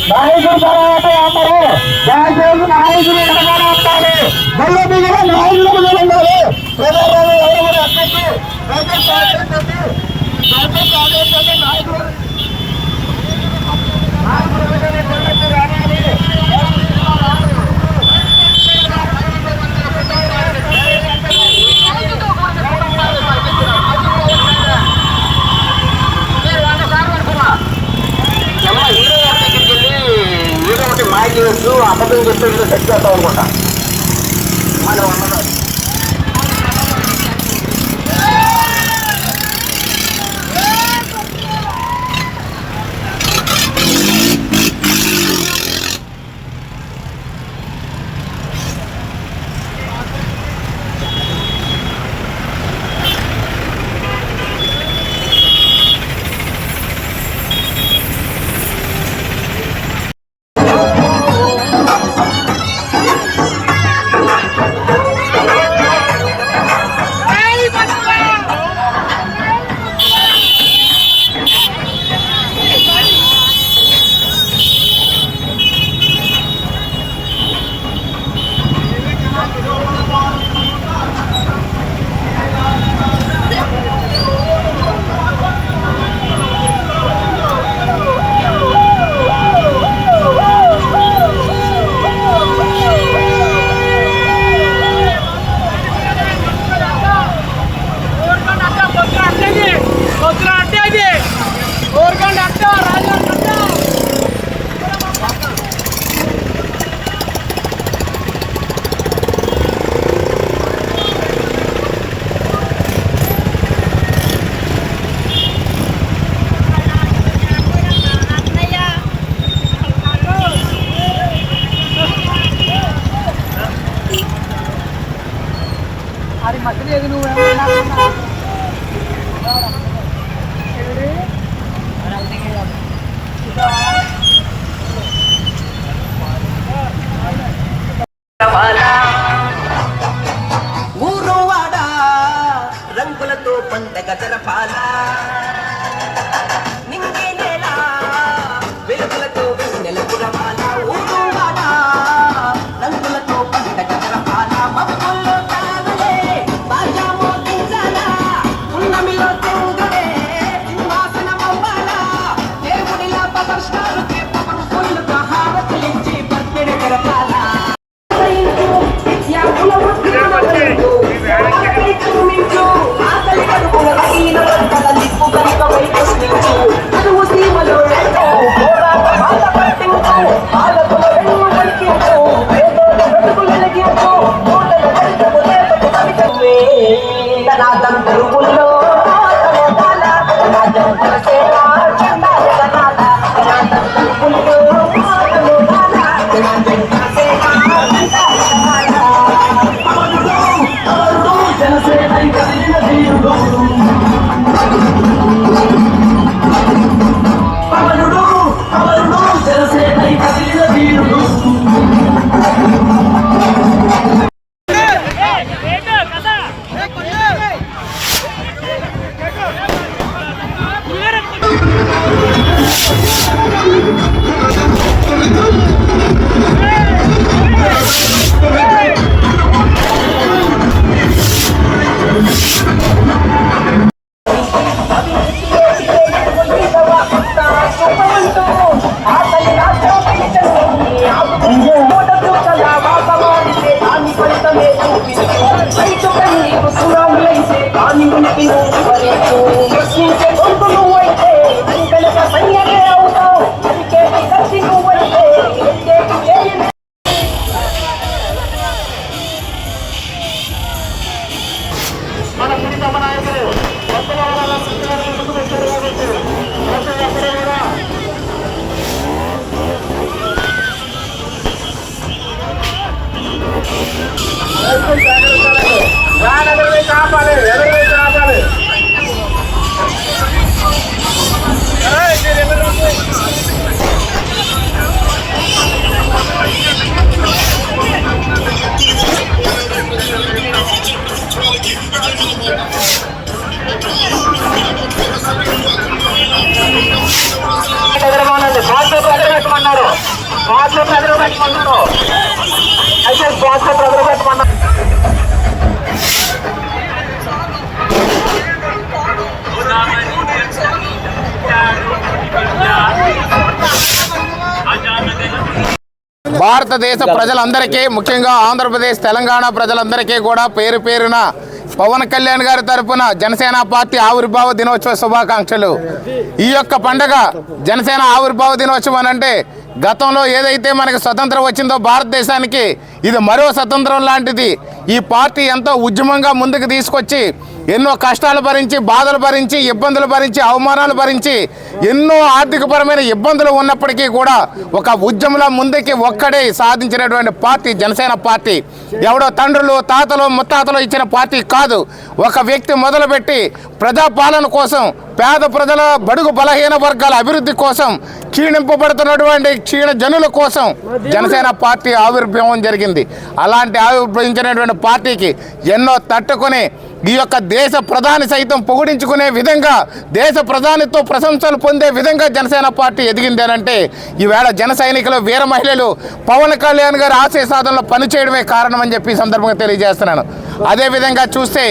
నాయకుడు తర్వాత అందరూ దయచేసి నాయకులు ఎడగానే ఉండాలి. మళ్ళీ మిగిలిన నాయకులకు ఉండాలి. ప్రజారాలు ఎవరు కూడా అక్కడికి నాయకులు అబద్ధం చెప్తే సెట్ చేస్తాం అనుకుంటా. మనం అన్నదాన్ని భారతదేశ ప్రజలందరికీ, ముఖ్యంగా ఆంధ్రప్రదేశ్ తెలంగాణ ప్రజలందరికీ కూడా పేరు పేరున పవన్ కళ్యాణ్ గారి తరపున జనసేన పార్టీ ఆవిర్భావ దినోత్సవ శుభాకాంక్షలు. ఈ యొక్క పండుగ జనసేన ఆవిర్భావ దినోత్సవం అంటే గతంలో ఏదైతే మనకి స్వతంత్రం వచ్చిందో భారతదేశానికి ఇది మరో స్వతంత్రం లాంటిది. ఈ పార్టీ ఎంతో ఉద్యమంగా ముందుకు తీసుకొచ్చి ఎన్నో కష్టాలు భరించి, బాధలు భరించి, ఇబ్బందులు భరించి, అవమానాలు భరించి, ఎన్నో ఆర్థికపరమైన ఇబ్బందులు ఉన్నప్పటికీ కూడా ఒక ఉద్యమంలో ముందుకి ఒక్కడే సాధించినటువంటి పార్టీ జనసేన పార్టీ. ఎవడో తండ్రులు, తాతలు, ముత్తాతలు ఇచ్చిన పార్టీ కాదు. ఒక వ్యక్తి మొదలుపెట్టి ప్రజాపాలన కోసం, పేద ప్రజల, బడుగు బలహీన వర్గాల అభివృద్ధి కోసం, క్షీణింపబడుతున్నటువంటి క్షీణ జనుల కోసం జనసేన పార్టీ ఆవిర్భావం జరిగింది. అలాంటి ఆవిర్భవించినటువంటి పార్టీకి ఎన్నో తట్టుకుని ఈ యొక్క దేశ ప్రధాని సైతం పొగిడించుకునే విధంగా, దేశ ప్రధానితో ప్రశంసలు పొందే విధంగా జనసేన పార్టీ ఎదిగింది అనంటే ఈవేళ జన సైనికులు, వీర మహిళలు పవన్ కళ్యాణ్ గారి ఆశయ సాధనలో పనిచేయడమే కారణం అని చెప్పి సందర్భంగా తెలియజేస్తున్నాను. అదేవిధంగా చూస్తే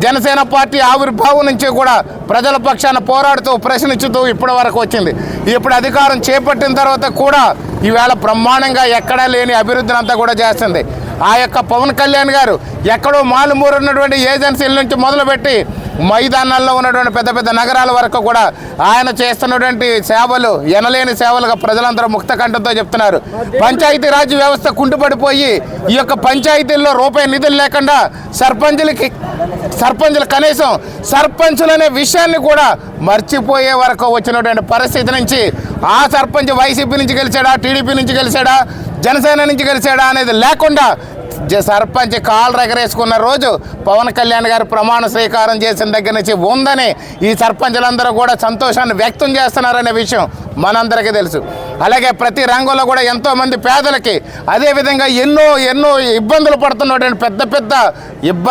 జనసేన పార్టీ ఆవిర్భావం నుంచి కూడా ప్రజల పక్షాన పోరాడుతూ, ప్రశ్నించుతూ ఇప్పటి వరకు వచ్చింది. ఇప్పుడు అధికారం చేపట్టిన తర్వాత కూడా ఈవేళ బ్రహ్మాండంగా ఎక్కడా లేని అభివృద్ధిని అంతా కూడా చేస్తుంది. ఆ యొక్క పవన్ కళ్యాణ్ గారు ఎక్కడో మాలుమూరు ఉన్నటువంటి ఏజెన్సీల నుంచి మొదలుపెట్టి మైదానాల్లో ఉన్నటువంటి పెద్ద పెద్ద నగరాల వరకు కూడా ఆయన చేస్తున్నటువంటి సేవలు ఎనలేని సేవలుగా ప్రజలందరూ ముక్త కంఠంతో చెప్తున్నారు. పంచాయతీరాజ్ వ్యవస్థ కుంటుపడిపోయి ఈ యొక్క పంచాయతీల్లో రూపాయి నిధులు లేకుండా సర్పంచులు కనీసం సర్పంచులు అనే విషయాన్ని కూడా మర్చిపోయే వరకు వచ్చినటువంటి పరిస్థితి నుంచి ఆ సర్పంచ్ వైసీపీ నుంచి గెలిచాడా, టీడీపీ నుంచి గెలిచాడా, జనసేన నుంచి గెలిచాడా అనేది లేకుండా సర్పంచ్ కాలు ఎగరేసుకున్న రోజు పవన్ కళ్యాణ్ గారు ప్రమాణ స్వీకారం చేసిన దగ్గర నుంచి ఉందని ఈ సర్పంచులందరూ కూడా సంతోషాన్ని వ్యక్తం చేస్తున్నారనే విషయం మనందరికీ తెలుసు. అలాగే ప్రతి రంగంలో కూడా ఎంతోమంది పేదలకి, అదేవిధంగా ఎన్నో ఇబ్బందులు పడుతున్నటువంటి పెద్ద పెద్ద ఇబ్బందులు